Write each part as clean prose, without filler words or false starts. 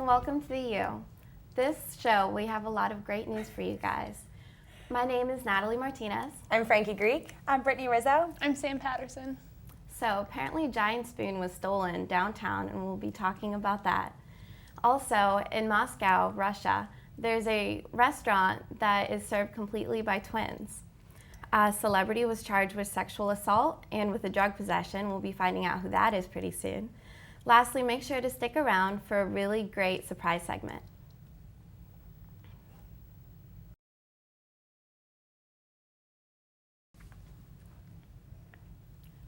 welcome to the U. This show, we have a lot of great news for you guys. My name is Natalie Martinez. I'm Frankie Greek. I'm Brittany Rizzo. I'm Sam Patterson. So apparently a giant spoon was stolen downtown, and we'll be talking about that. Also, in Moscow, Russia, there's a restaurant that is served completely by twins. A celebrity was charged with sexual assault and with a drug possession. We'll be finding out who that is pretty soon. Lastly, make sure to stick around for a really great surprise segment.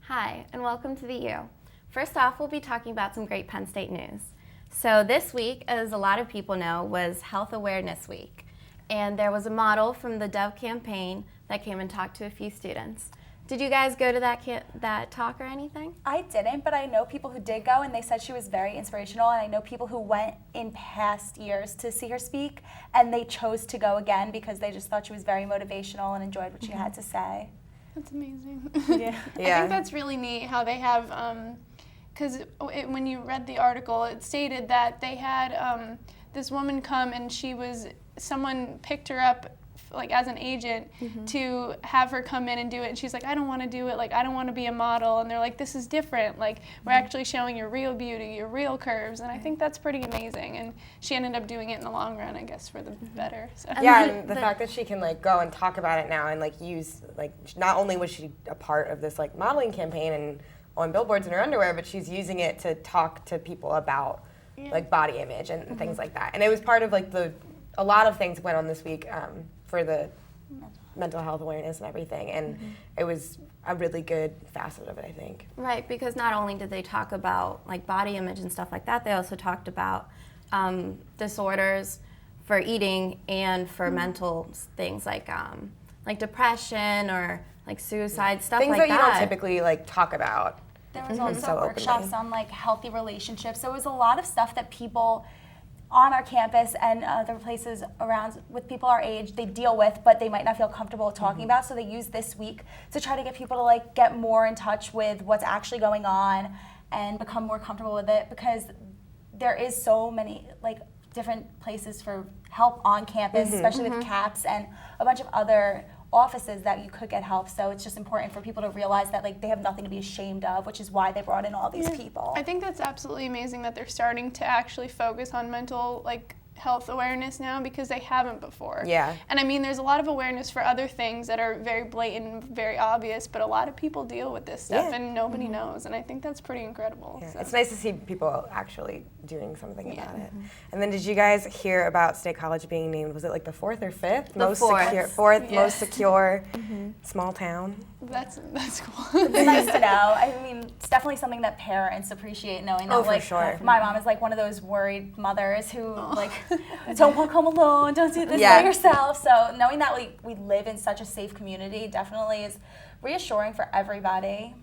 Hi, and welcome to the U. First off, we'll be talking about some great Penn State news. So this week, as a lot of people know, was Health Awareness Week. And there was a model from the Dove campaign that came and talked to a few students. Did you guys go to that talk or anything? I didn't, but I know people who did go, and they said she was very inspirational, and I know people who went in past years to see her speak, and they chose to go again because they just thought she was very motivational and enjoyed what she had to say. That's amazing. Yeah. I think that's really neat how they have, because when you read the article, it stated that they had this woman come and someone picked her up like as an agent to have her come in and do it, and she's like, I don't want to do it, like I don't want to be a model, and they're like, this is different, like we're actually showing your real beauty, your real curves, and I think that's pretty amazing, and she ended up doing it in the long run, I guess, for the better. So. Yeah, and the fact that she can like go and talk about it now and like use, like not only was she a part of this like modeling campaign and on billboards in her underwear, but she's using it to talk to people about like body image and things like that, and it was part of like a lot of things went on this week for the mental health awareness and everything, and it was a really good facet of it, I think. Right, because not only did they talk about like body image and stuff like that, they also talked about disorders for eating and for mental things like depression or like suicide, stuff things like that. Things that you don't typically like talk about. There was also so workshops openly. on like healthy relationships. So it was a lot of stuff that people on our campus and other places around with people our age they deal with, but they might not feel comfortable talking about. So they use this week to try to get people to like get more in touch with what's actually going on and become more comfortable with it, because there is so many like different places for help on campus, especially with CAPS and a bunch of other offices that you could get help. So it's just important for people to realize that like they have nothing to be ashamed of, which is why they brought in all these people. I think that's absolutely amazing that they're starting to actually focus on mental like health awareness now, because they haven't before. Yeah. And I mean, there's a lot of awareness for other things that are very blatant, very obvious, but a lot of people deal with this stuff and nobody knows, and I think that's pretty incredible. Yeah. So. It's nice to see people actually doing something about it. And then did you guys hear about State College being named, was it like the fourth or fifth? Fourth most secure small town? That's cool. It's nice to know. I mean, it's definitely something that parents appreciate, knowing that like for sure. My mom is like one of those worried mothers who like don't want to come alone, don't do this by yourself. So knowing that we live in such a safe community definitely is reassuring for everybody.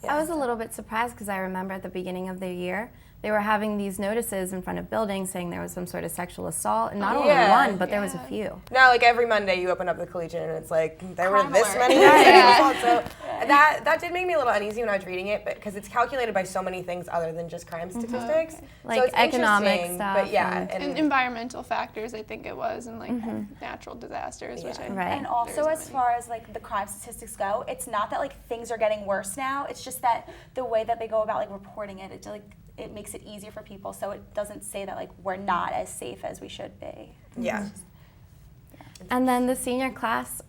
I was a little bit surprised because I remember at the beginning of the year they were having these notices in front of buildings saying there was some sort of sexual assault, and not only one, but there was a few. Now, like every Monday you open up the Collegian and it's like, there Crime were this alert. many sexual assaults. So that did make me a little uneasy when I was reading it, but because it's calculated by so many things other than just crime statistics. Like so it's economic interesting, stuff. But yeah. And environmental factors, I think it was, and like natural disasters, which I And also as far as like the crime statistics go, it's not that like things are getting worse now, it's just that the way that they go about like reporting it, it makes it easier for people, so it doesn't say that like we're not as safe as we should be. Yeah. And then the senior class,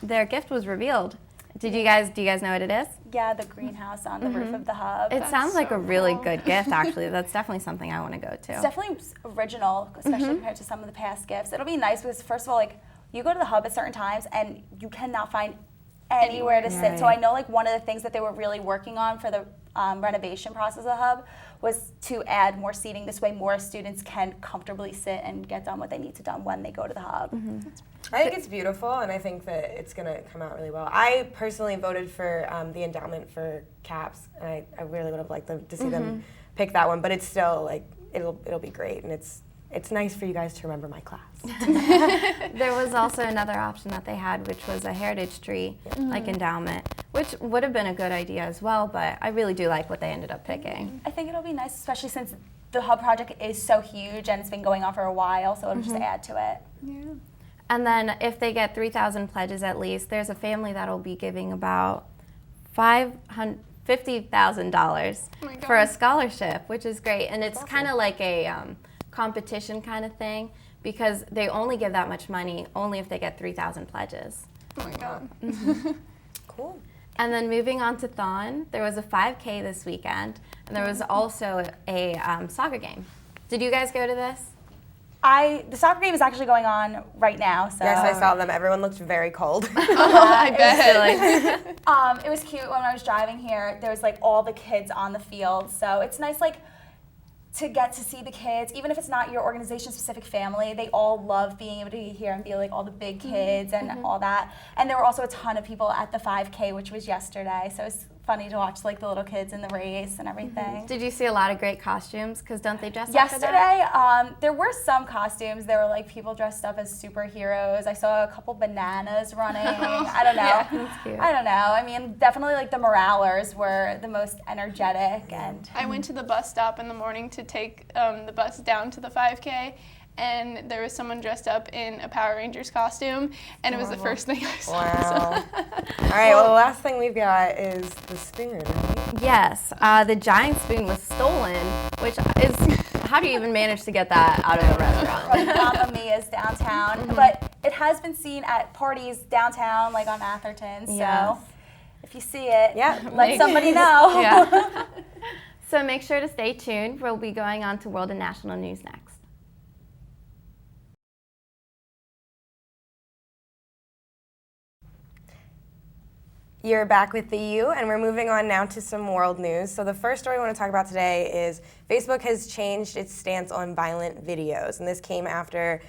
their gift was revealed. Do you guys know what it is? Yeah, the greenhouse on the roof of the hub. It sounds like a really good gift, actually. That's definitely something I want to go to. It's definitely original, especially compared to some of the past gifts. It'll be nice because first of all, like you go to the hub at certain times and you cannot find anywhere to sit. So I know like one of the things that they were really working on for the renovation process of the hub was to add more seating. This way more students can comfortably sit and get done what they need to done when they go to the hub. I think it's beautiful, and I think that it's going to come out really well. I personally voted for the endowment for CAPS, and I really would have liked to see them pick that one, but it's still like it'll be great, and it's nice for you guys to remember my class. There was also another option that they had, which was a heritage tree, like endowment, which would have been a good idea as well, but I really do like what they ended up picking. I think it'll be nice, especially since the hub project is so huge and it's been going on for a while, so it'll just add to it. Yeah. And then if they get 3,000 pledges at least, there's a family that'll be giving about $50,000 Oh my for a God. scholarship, which is great. And it's kind of like a competition kind of thing, because they only give that much money only if they get 3,000 pledges. Oh my God. Cool. And then moving on to Thon, there was a 5K this weekend, and there was also a soccer game. Did you guys go to this? The soccer game is actually going on right now. So Yes, I saw them. Everyone looked very cold. I bet. It was cute when I was driving here. There was like all the kids on the field, so it's nice like to get to see the kids, even if it's not your organization specific family. They all love being able to be here and be like all the big kids and all that. And there were also a ton of people at the 5K, which was yesterday. So it's funny to watch like the little kids in the race and everything. Did you see a lot of great costumes? Because don't they dress up for that? Yesterday, there were some costumes. There were like people dressed up as superheroes. I saw a couple bananas running. I don't know. Yeah, that's cute. I don't know. I mean, definitely like the Moralers were the most energetic and. I went to the bus stop in the morning to take the bus down to the 5K, and there was someone dressed up in a Power Rangers costume, and it was the first thing I saw. Wow. All right, well, the last thing we've got is the spoon, right? Yes, the giant spoon was stolen, which is, how do you even manage to get that out of a restaurant? From Mamma Mia's downtown, but it has been seen at parties downtown, like on Atherton. So Yes. if you see it, Yeah. let somebody know. Yeah. So make sure to stay tuned. We'll be going on to world and national news next. You're back with the U, and we're moving on now to some world news. So the first story we want to talk about today is Facebook has changed its stance on violent videos, and this came after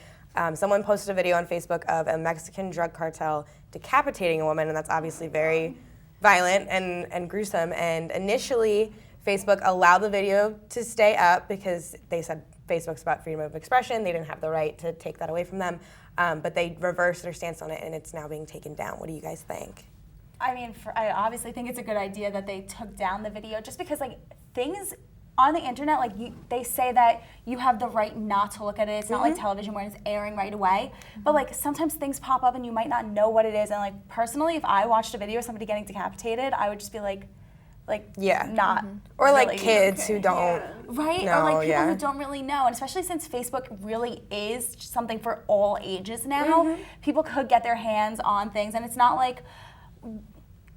someone posted a video on Facebook of a Mexican drug cartel decapitating a woman, and that's obviously very violent and gruesome. And initially, Facebook allowed the video to stay up because they said Facebook's about freedom of expression. They didn't have the right to take that away from them, but they reversed their stance on it, and it's now being taken down. What do you guys think? I mean, I obviously think it's a good idea that they took down the video, just because like things on the internet, like they say that you have the right not to look at it. It's not like television where it's airing right away. But like sometimes things pop up and you might not know what it is. And like personally, if I watched a video of somebody getting decapitated, I would just be like not Or like really kids who don't. right? No, or like people yeah. who don't really know, and especially since Facebook really is something for all ages now, people could get their hands on things, and it's not like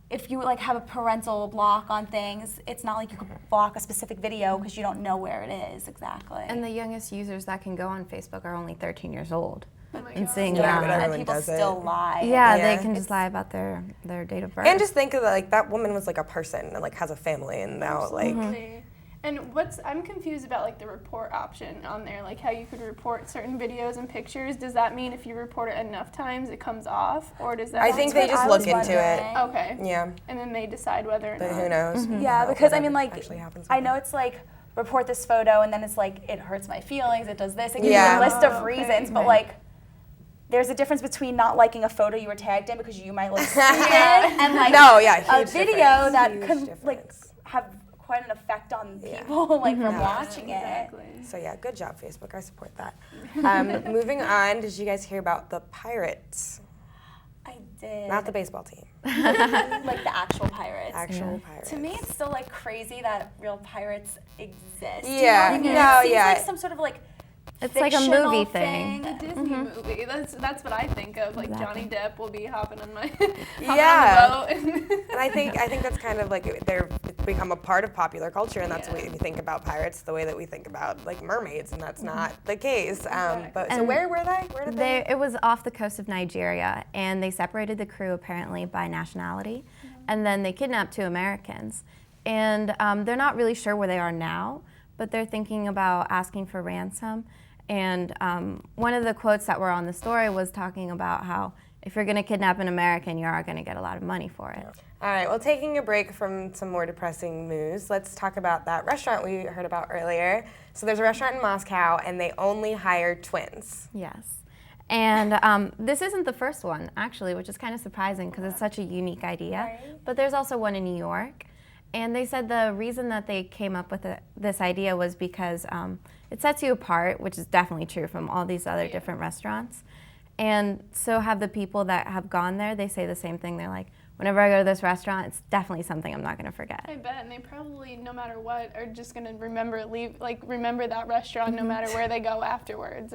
if you like have a parental block on things, it's not like you could block a specific video because you don't know where it is exactly. And the youngest users that can go on Facebook are only 13 years old. Oh my And God. seeing Yeah, that. but and everyone people does it. still lie. Yeah, Yeah. they can just lie about their date of birth. And just think of like that woman was like a person and like has a family, and now like Absolutely. And I'm confused about like the report option on there, like how you could report certain videos and pictures. Does that mean if you report it enough times it comes off, or does that? I think they what just I look was into it. wondering. Okay. Yeah, And then they decide whether or but not. who knows? Yeah, because I mean, what like, actually happens I with know it. it's like report this photo, and then it's like it hurts my feelings. It does this. It gives Yeah. you a list of Oh, okay. reasons, but like. There's a difference between not liking a photo you were tagged in because you might look stupid, and like No, yeah, a huge video difference, that huge can like difference. have quite an effect on Yeah. people like from Yeah. watching it. Exactly. So yeah, good job, Facebook. I support that. Moving on, did you guys hear about the Pirates? I did. Not the baseball team, like the actual pirates. actual Pirates. To me, it's still like crazy that real pirates exist. Yeah, you know what I mean? no, it seems yeah. like some sort of like It's like a fictional movie thing. A Disney movie. That's what I think of. Like Exactly. Johnny Depp will be hopping on my Yeah. on the boat. And I think that's kind of like they're become a part of popular culture, and that's the way we think about pirates, the way that we think about like mermaids, and that's not the case. But so And where were they? Where did they? It was off the coast of Nigeria, and they separated the crew apparently by nationality, and then they kidnapped 2 Americans. And they're not really sure where they are now, but they're thinking about asking for ransom. And one of the quotes that were on the story was talking about how if you're going to kidnap an American, you are going to get a lot of money for it. All right, well, taking a break from some more depressing news, let's talk about that restaurant we heard about earlier. So there's a restaurant in Moscow, and they only hire twins. Yes. And this isn't the first one, actually, which is kind of surprising because it's such a unique idea. Right. But there's also one in New York. And they said the reason that they came up with this idea was because it sets you apart, which is definitely true from all these other different restaurants. And so have the people that have gone there, they say the same thing. They're like, whenever I go to this restaurant, it's definitely something I'm not going to forget. I bet, and they probably, no matter what, are just going to remember that restaurant no matter where they go afterwards.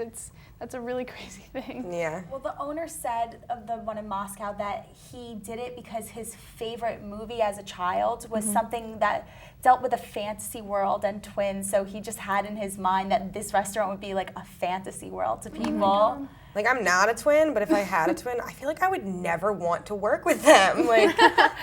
That's a really crazy thing. Yeah. Well, the owner said of the one in Moscow that he did it because his favorite movie as a child was something that dealt with a fantasy world and twins, so he just had in his mind that this restaurant would be like a fantasy world to people. Like, I'm not a twin, but if I had a twin, I feel like I would never want to work with them. Like,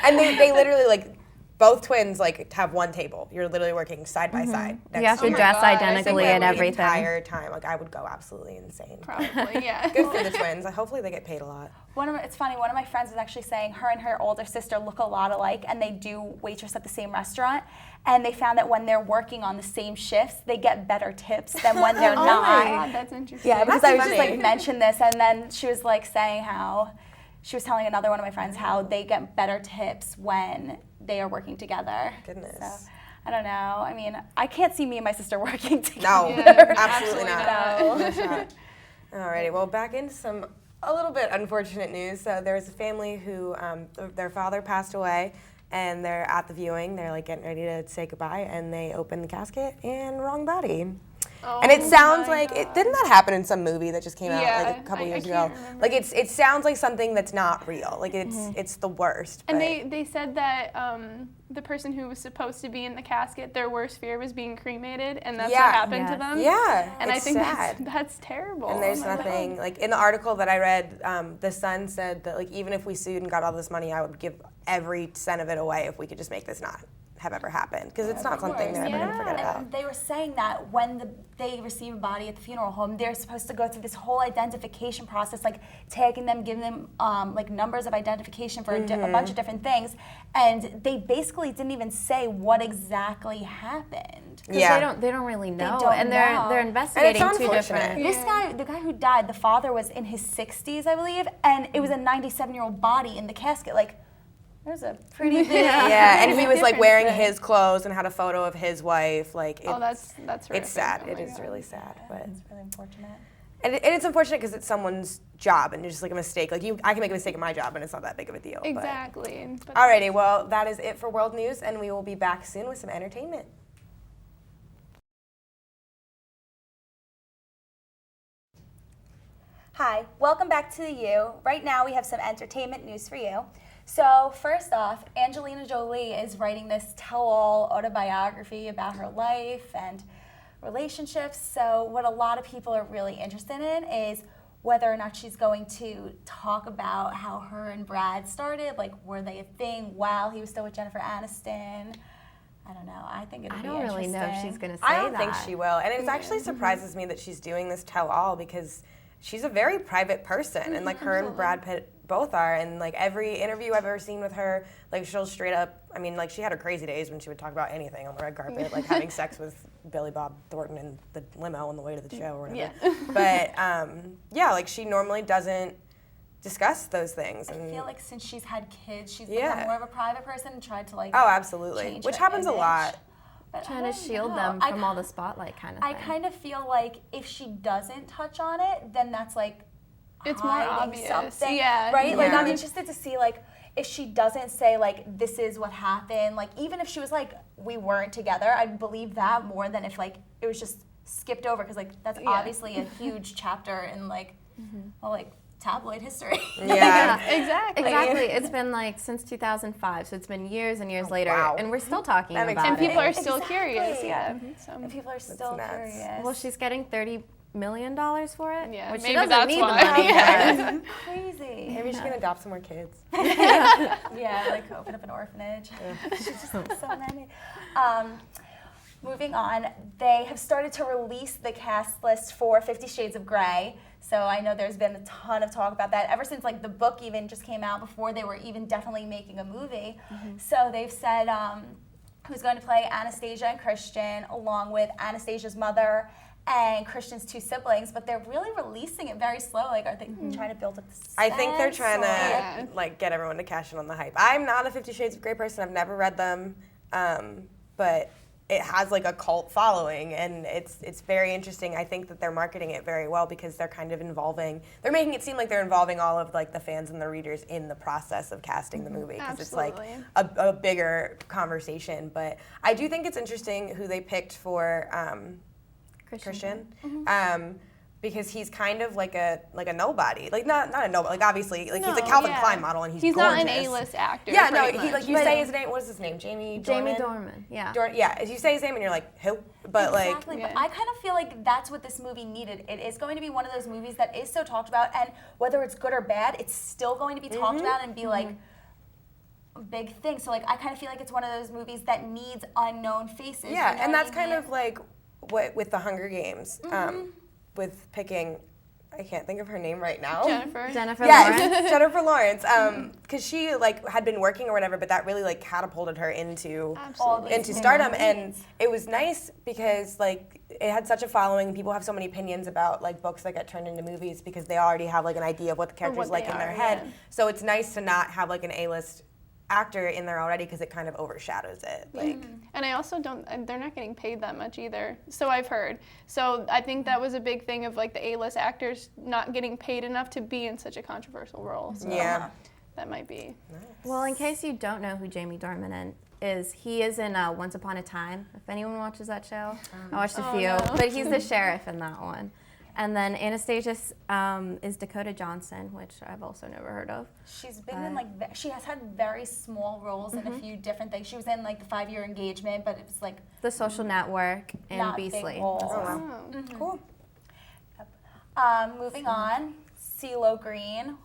and they literally, like, both twins, like, have one table. You're literally working side by side. You have to my dress God. identically and The everything. entire time. Like, I would go absolutely insane. Probably, yeah. Good for the twins. Hopefully they get paid a lot. It's funny, one of my friends was actually saying her and her older sister look a lot alike, and they do waitress at the same restaurant, and they found that when they're working on the same shifts, they get better tips than when they're Oh not. my God, that's interesting. Yeah, because That's I was just like funny. mentioned this, and then she was like saying how she was telling another one of my friends how they get better tips when they are working together. Goodness. So, I don't know. I mean, I can't see me and my sister working together. No, Yeah, absolutely absolutely not. No shot. Alrighty, well, back into some a little bit unfortunate news. So there was a family who their father passed away, and they're at the viewing. They're like getting ready to say goodbye, and they open the casket and wrong body. Oh And it sounds my like God. didn't that happen in some movie that just came out like Yeah, a couple I years can't ago? remember. Like it sounds like something that's not real. Like it's the worst. And but- they said that the person who was supposed to be in the casket, their worst fear was being cremated, and that's Yeah. what happened to Yes. them. yeah, And I it's think sad. that's terrible. And there's Oh my nothing, God. like in the article that I read, the Sun said that like even if we sued and got all this money, I would give every cent of it away if we could just make this not have ever happened. Because it's not something they're ever going to forget Yeah. about. And they were saying that when they receive a body at the funeral home, they're supposed to go through this whole identification process, like tagging them, giving them like numbers of identification for a bunch of different things. And they basically didn't even say what exactly happened. Because Yeah. they don't really know, don't and know. they're investigating two unfortunate. different. This guy, the guy who died, the father was in his 60s, I believe, and it was a 97-year-old body in the casket. Like, there's a pretty big. Yeah, and he Big was like difference wearing there. his clothes and had a photo of his wife. Like, Oh, that's horrific. it's sad. Oh It my is God. really sad, but It's really unfortunate. and it's unfortunate because it's someone's job and it's just like a mistake. Like I can make a mistake in my job and it's not that big of a deal. but- Exactly. But Alrighty, well, that is it for world news, and we will be back soon with some entertainment. Hi, welcome back to the U. Right now we have some entertainment news for you. So first off, Angelina Jolie is writing this tell-all autobiography about her life and relationships. So what a lot of people are really interested in is whether or not she's going to talk about how her and Brad started, like were they a thing while he was still with Jennifer Aniston. I don't know. I think it'd I be don't really know if interesting. she's going to say I don't that. think she will, and it actually surprises me that she's doing this tell-all because she's a very private person, and like her and Brad Pitt both are, and like every interview I've ever seen with her, like she'll straight up, I mean, like she had her crazy days when she would talk about anything on the red carpet, like having sex with Billy Bob Thornton in the limo on the way to the show or whatever. Yeah. But yeah, like she normally doesn't discuss those things. I And feel like since she's had kids, she's Yeah. become more of a private person and tried to like oh, absolutely, change which her happens a image. lot. But I Trying to don't shield know. them I from all the spotlight kind of I thing. kind of feel like if she doesn't touch on it, then that's like It's more hiding obvious. something, Yeah. right? Like Yeah. I'm interested to see like if she doesn't say like this is what happened. Like even if she was like we weren't together, I'd believe that more than if like it was just skipped over because like that's Yeah. obviously a huge chapter in like well like tabloid history. Yeah. Exactly. Exactly. It's been like since 2005, so it's been years and years later, wow. and we're still talking That makes about And sense. it. people are still Exactly. curious. Yeah. So, And people are still nuts. curious. Well, she's getting $30 million for it, Yeah, which she maybe doesn't that's need why. the money Yeah. for. crazy. Maybe she can adopt some more kids. Yeah, like open up an orphanage. She's just so many. Moving on, they have started to release the cast list for 50 Shades of Grey. So I know there's been a ton of talk about that ever since like the book even just came out before they were even definitely making a movie. So they've said who's going to play Anastasia and Christian along with Anastasia's mother and Christian's two siblings, but they're really releasing it very slow. Like, are they trying to build up the suspense? I think they're trying to or- Yeah. like get everyone to cash in on the hype. I'm not a 50 Shades of Grey person. I've never read them. but it has like a cult following, and it's very interesting. I think that they're marketing it very well because they're kind of they're making it seem like they're involving all of like the fans and the readers in the process of casting the movie, because it's like a bigger conversation. But I do think it's interesting who they picked for Christian. Because he's kind of like a nobody, like not a nobody, like obviously like he's a Calvin Klein model and he's gorgeous. Not an A-list actor. Yeah, no, he like you say his name. What is his name? Jamie Dornan. Yeah. Yeah, as you say his name and you're like who, but exactly. But I kind of feel like that's what this movie needed. It is going to be one of those movies that is so talked about, and whether it's good or bad, it's still going to be talked about and be like a big thing. So like I kind of feel like it's one of those movies that needs unknown faces. Yeah, you know and what that's I kind mean? of like what with the Hunger Games. With picking, I can't think of her name right now. Jennifer Yes, Lawrence. Jennifer Lawrence. Because she like had been working or whatever, but that really like catapulted her into stardom, and it was nice because like it had such a following. People have so many opinions about like books that get turned into movies because they already have like an idea of what the character's like in their head. So it's nice to not have like an A-list actor in there already because it kind of overshadows it. Like, and I also they're not getting paid that much either, so I've heard. So I think that was a big thing of like the A-list actors not getting paid enough to be in such a controversial role. So that might be. Well, in case you don't know who Jamie Dornan is, he is in Once Upon a Time. If anyone watches that show, I watched a few, but he's the sheriff in that one. And then Anastasia is Dakota Johnson, which I've also never heard of. She's been in like she has had very small roles in a few different things. She was in like the 5-Year Engagement, but it was like The Social Network and not Beastly. big roles. cool. Moving on, CeeLo Green.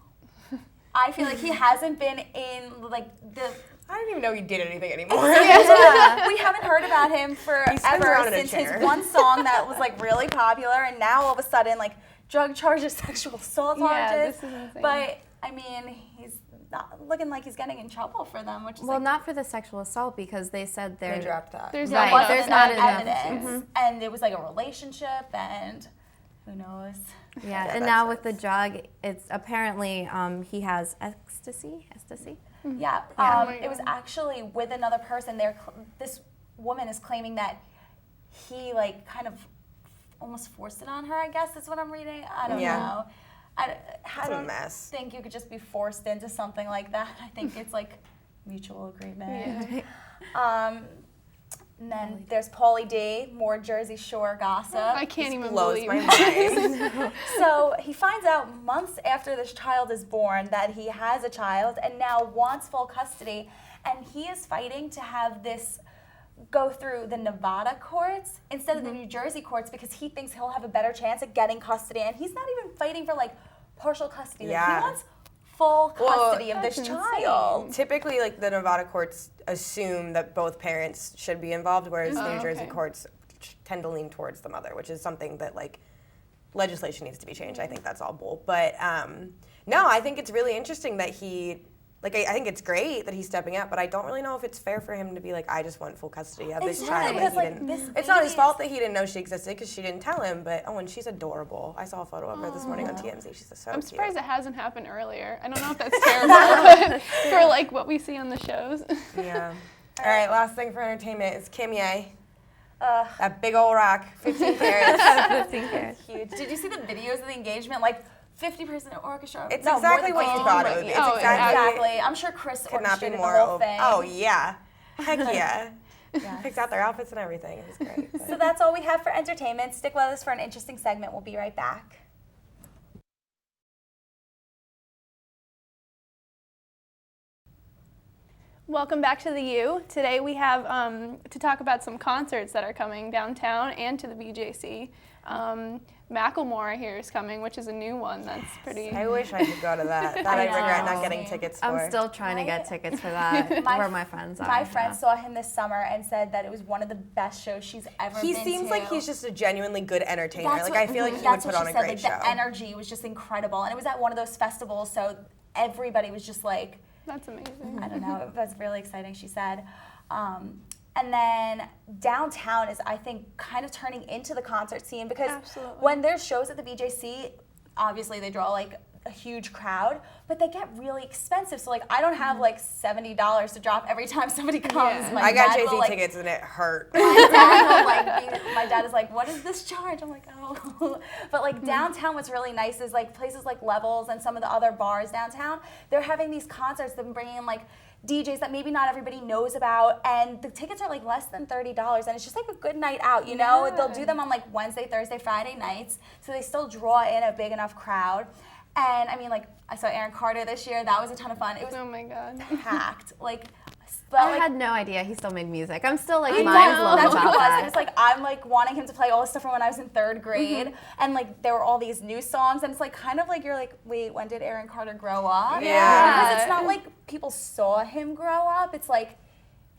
I feel like he hasn't been in like the. I don't even know he did anything anymore. We haven't heard about him spins forever around in a since his chair. one song that was like really popular, and now all of a sudden like drug charges, sexual assault charges. This is insane. But I mean, he's not looking like he's getting in trouble for them, which is Well, like, not for the sexual assault because they said They dropped that. There's Right. no There's wasn't not enough enough. evidence, and it was like a relationship, and who knows. Yeah, and that now with sucks. the drug, it's apparently he has ecstasy. Yeah, it was actually with another person. This woman is claiming that he like kind of almost forced it on her. I guess that's what I'm reading. I don't know. I don't mess. think you could just be forced into something like that. I think it's like mutual agreement. And then there's Pauly D, more Jersey Shore gossip. I can't even Blows believe my it. mind. So he finds out months after this child is born that he has a child and now wants full custody, and he is fighting to have this go through the Nevada courts instead of the New Jersey courts because he thinks he'll have a better chance at getting custody, and he's not even fighting for like partial custody. Like, he wants full custody of this child. Typically, like the Nevada courts assume that both parents should be involved, whereas New Jersey courts tend to lean towards the mother, which is something that like legislation needs to be changed. I think that's all bull. But no, I think it's really interesting that he. Like, I think it's great that he's stepping up, but I don't really know if it's fair for him to be like, I just want full custody of this child. Because, Like, it's not his baby fault that he didn't know she existed because she didn't tell him, but and she's adorable. I saw a photo of her this morning on TMZ. She's so I'm cute. surprised it hasn't happened earlier. I don't know if that's terrible, but for like what we see on the shows. Yeah. All right, last thing for entertainment is Kim Ye. That big old rock, 15 carats. 15 carats. Huge. Did you see the videos of the engagement? Like 50% orchestra. It's No, exactly more than what you 50. thought it would be. It's Oh, Exactly. I'm sure Chris Could not be orchestrated more the whole thing. Oh, yeah. Heck yeah. Yes. Picked out their outfits and everything. It was great. So that's all we have for entertainment. Stick with us for an interesting segment. We'll be right back. Welcome back to the U. Today we have to talk about some concerts that are coming downtown and to the BJC. Macklemore, I hear, is coming, which is a new one. That's pretty. I wish I could go to that. That I regret not getting tickets for. I'm still trying to get tickets for that. Where my friends are. My friend saw him this summer and said that it was one of the best shows she's ever been to. He seems like he's just a genuinely good entertainer. That's Like, what- I feel like he would that's put what on she a said, great like, show. The energy was just incredible, and it was at one of those festivals, so everybody was just like, That's amazing. I don't know, it was really exciting, she said. And then downtown is, I think, kind of turning into the concert scene because Absolutely. when there's shows at the BJC, obviously they draw like a huge crowd, but they get really expensive. So like I don't have like $70 to drop every time somebody comes. Yeah. I got dad Jay-Z will, like, tickets and it hurt. my dad is like, what is this charge? I'm like, oh. But like downtown, what's really nice is like places like Levels and some of the other bars downtown, they're having these concerts. They've been bringing in like DJs that maybe not everybody knows about, and the tickets are like less than $30, and it's just like a good night out, you know? Yeah. They'll do them on like Wednesday, Thursday, Friday nights, so they still draw in a big enough crowd. And I mean, like, I saw Aaron Carter this year. That was a ton of fun. It was Oh my God. packed. But I had no idea he still made music. I'm still like I mind know, blown that's what about it was. that. It was like I'm like wanting him to play all the stuff from when I was in 3rd grade, and like there were all these new songs, and it's like kind of like you're like, wait, when did Aaron Carter grow up? Yeah. Because it's not like people saw him grow up. It's like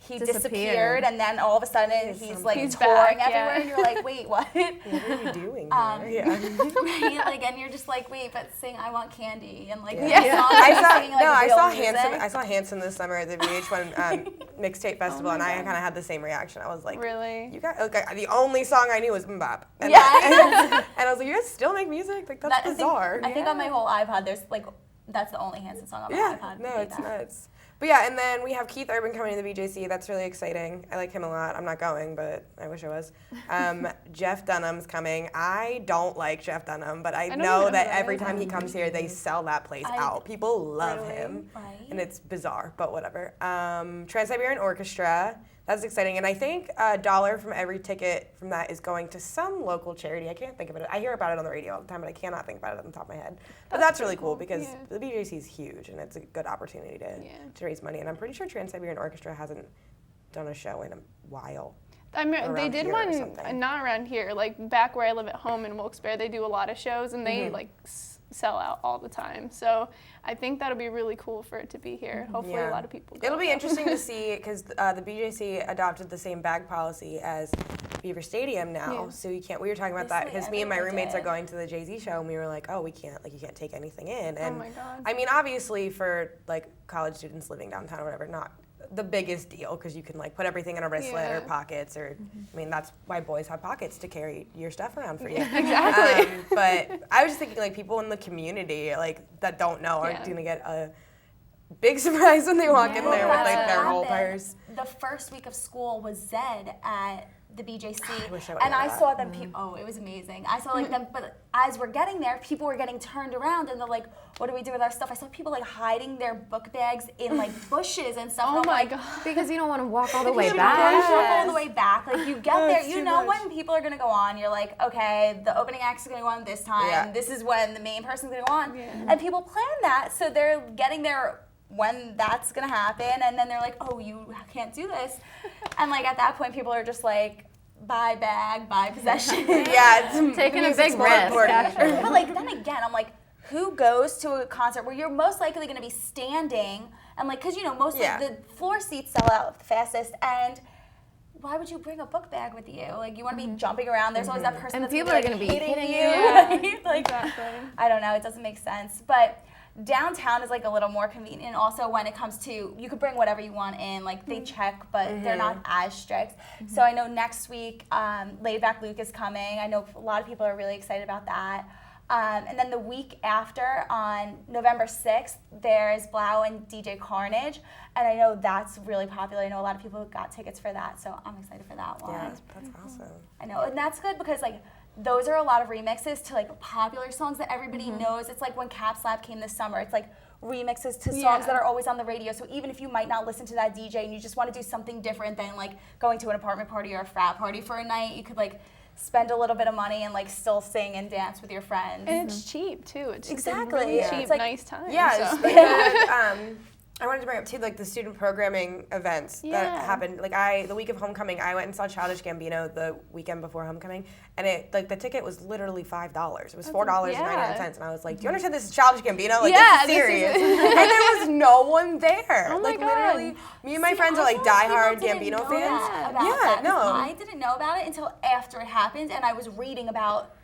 he disappeared, and then all of a sudden he's like He's touring back, everywhere, yeah. and you're like, wait, what? What are you doing here? Right? Like, and you're just like, wait, but sing "I Want Candy" and like Yeah. songs I and saw singing, like, I real saw music. Hanson. I saw Hanson this summer at the VH1 mixtape festival, and I kind of had the same reaction. I was like, Really? You got the only song I knew was Mbop. And Yeah. and I was like, you guys still make music? Like that's bizarre. I think on my whole iPod, there's like that's the only Hanson song on my iPod. No, it's nuts. But yeah, and then we have Keith Urban coming to the BJC. That's really exciting. I like him a lot. I'm not going, but I wish I was. Jeff Dunham's coming. I don't like Jeff Dunham, but I don't know even that know who every that time he comes here, they sell that place out. People love him, Right. and it's bizarre, but whatever. Trans-Siberian Orchestra. That's exciting, and I think $1 from every ticket from that is going to some local charity. I can't think of it. I hear about it on the radio all the time, but I cannot think about it on the top of my head. But that's really cool because Yeah. the BJC is huge, and it's a good opportunity to raise money. And I'm pretty sure Trans-Siberian Orchestra hasn't done a show in a while. I mean, they around did here or one, something. not around here, like back where I live at home in Wilkes-Barre, they do a lot of shows, and they like sell out all the time. So I think that'll be really cool for it to be here. Hopefully a lot of people go. It'll be interesting to see because the BJC adopted the same bag policy as Beaver Stadium now. Yeah. So you can't, we were talking about that because me and my roommates are going to the Jay-Z show, and we were like, oh, we can't, like you can't take anything in. And my God. I mean, obviously for like college students living downtown or whatever, not the biggest deal because you can like put everything in a wristlet or pockets or I mean that's why boys have pockets to carry your stuff around for you. Exactly. But I was just thinking like people in the community like that don't know are gonna get a big surprise when they walk in there with like their whole purse. The first week of school was Zed at the BJC, I wish I and I would've saw them. Oh, it was amazing. I saw like them, but as we're getting there, people were getting turned around, and they're like, "What do we do with our stuff?" I saw people like hiding their book bags in like bushes and stuff. Oh and I'm my like, God. Because you don't want to walk all the way You don't back. walk all the way back. Like you get there, it's you too know much. when people are gonna go on. You're like, okay, the opening act is gonna go on this time. Yeah. This is when the main person's gonna go on, and people plan that, so they're getting there when that's gonna happen, and then they're like, oh, you can't do this, and like at that point, people are just like, buy bag, buy possession. Yeah, it's Taking a music's big more risk, important. actually. But like then again, I'm like, who goes to a concert where you're most likely going to be standing and like, because you know most of the floor seats sell out the fastest, and why would you bring a book bag with you? Like you want to be jumping around. There's always that person And that's people gonna are gonna be hitting hitting you. you. Right? Like I don't know. It doesn't make sense, but. Downtown is like a little more convenient. Also, when it comes to, you could bring whatever you want in. Like they check, but they're not as strict. So I know next week, Laid Back Luke is coming. I know a lot of people are really excited about that. And then the week after, on November 6th, there's Blau and DJ Carnage. And I know that's really popular. I know a lot of people got tickets for that, so I'm excited for that one. Yeah, that's awesome. I know, and that's good because like those are a lot of remixes to like popular songs that everybody knows. It's like when Cap Slap came this summer. It's like remixes to songs that are always on the radio. So even if you might not listen to that DJ and you just want to do something different than like going to an apartment party or a frat party for a night, you could like spend a little bit of money and like still sing and dance with your friends. And it's cheap too. It's just a Exactly. really Yeah. cheap, It's like- nice time. Yeah, so. just like I wanted to bring up too, like the student programming events that Yeah. happened. Like the week of homecoming, I went and saw Childish Gambino the weekend before homecoming, and it like the ticket was literally $5. It was $4.99, and I was like, "Do you understand this is Childish Gambino? Like Yeah, this is this is- serious." And there was no one there. Oh my like God. literally, me and my friends are like diehard Gambino fans. Yeah, no. I didn't know about it until after it happened, and I was reading about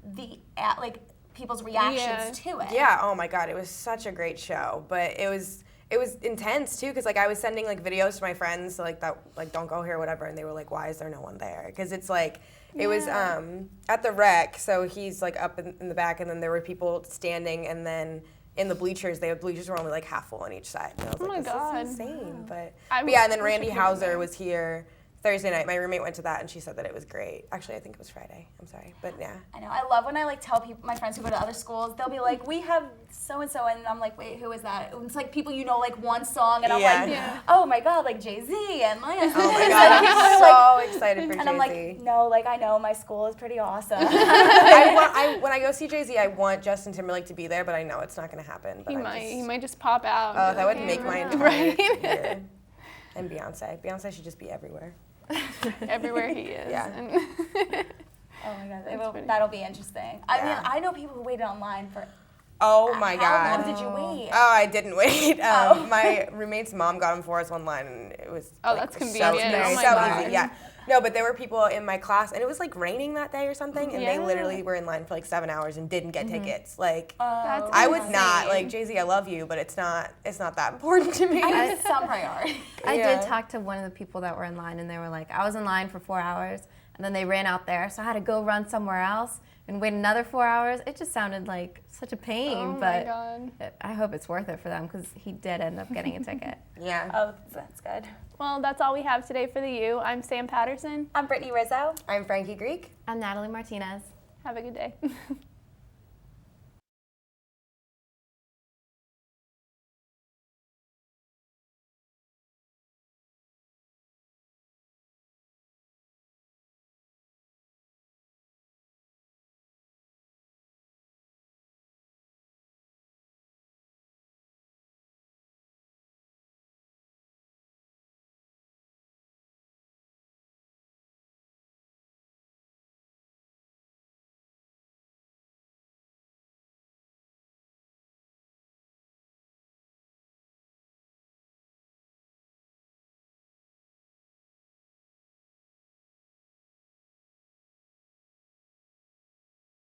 the like people's reactions to it. Yeah, oh my God, it was such a great show, but it was it was intense too, because like I was sending like videos to my friends, so, like that, like don't go here, whatever, and they were like, why is there no one there? Because it's like it was at the rec, so he's like up in the back, and then there were people standing, and then in the bleachers, bleachers were only like half full on each side. And I was like, this is insane. But yeah, and then Randy Hauser was here Thursday night. My roommate went to that, and she said that it was great. Actually, I think it was Friday. I'm sorry, but yeah. I know. I love when I like tell people, my friends who go to other schools, they'll be like, we have so and so, and I'm like, wait, who is that? And it's like people you know like one song, and I'm like, oh my god, like Jay-Z and Maya. Oh my god, I'm so excited for Jay-Z. And I'm like, no, like I know my school is pretty awesome. When I go see Jay-Z, I want Justin Timberlake to be there, but I know it's not going to happen. But he might just pop out. Oh, that would make my entire year. And Beyonce. Beyonce should just be everywhere. Everywhere he is. Yeah. Oh my god, that'll be interesting. I mean, I know people who waited online for. Oh my god. How long did you wait? Oh, I didn't wait. My roommate's mom got him for us one line, and it was that's convenient. So easy. Yeah. No, but there were people in my class, and it was like raining that day or something, and they literally were in line for like 7 hours and didn't get tickets. Like, That's I would insane. not, like, Jay-Z, I love you, but it's not that important to me. I think it's some priority. I did talk to one of the people that were in line, and they were like, I was in line for 4 hours, and then they ran out there, so I had to go run somewhere else and wait another 4 hours. It just sounded like such a pain, but I hope it's worth it for them, because he did end up getting a ticket. Yeah. Oh, that's good. Well, that's all we have today for the U. I'm Sam Patterson. I'm Brittany Rizzo. I'm Frankie Greek. I'm Natalie Martinez. Have a good day.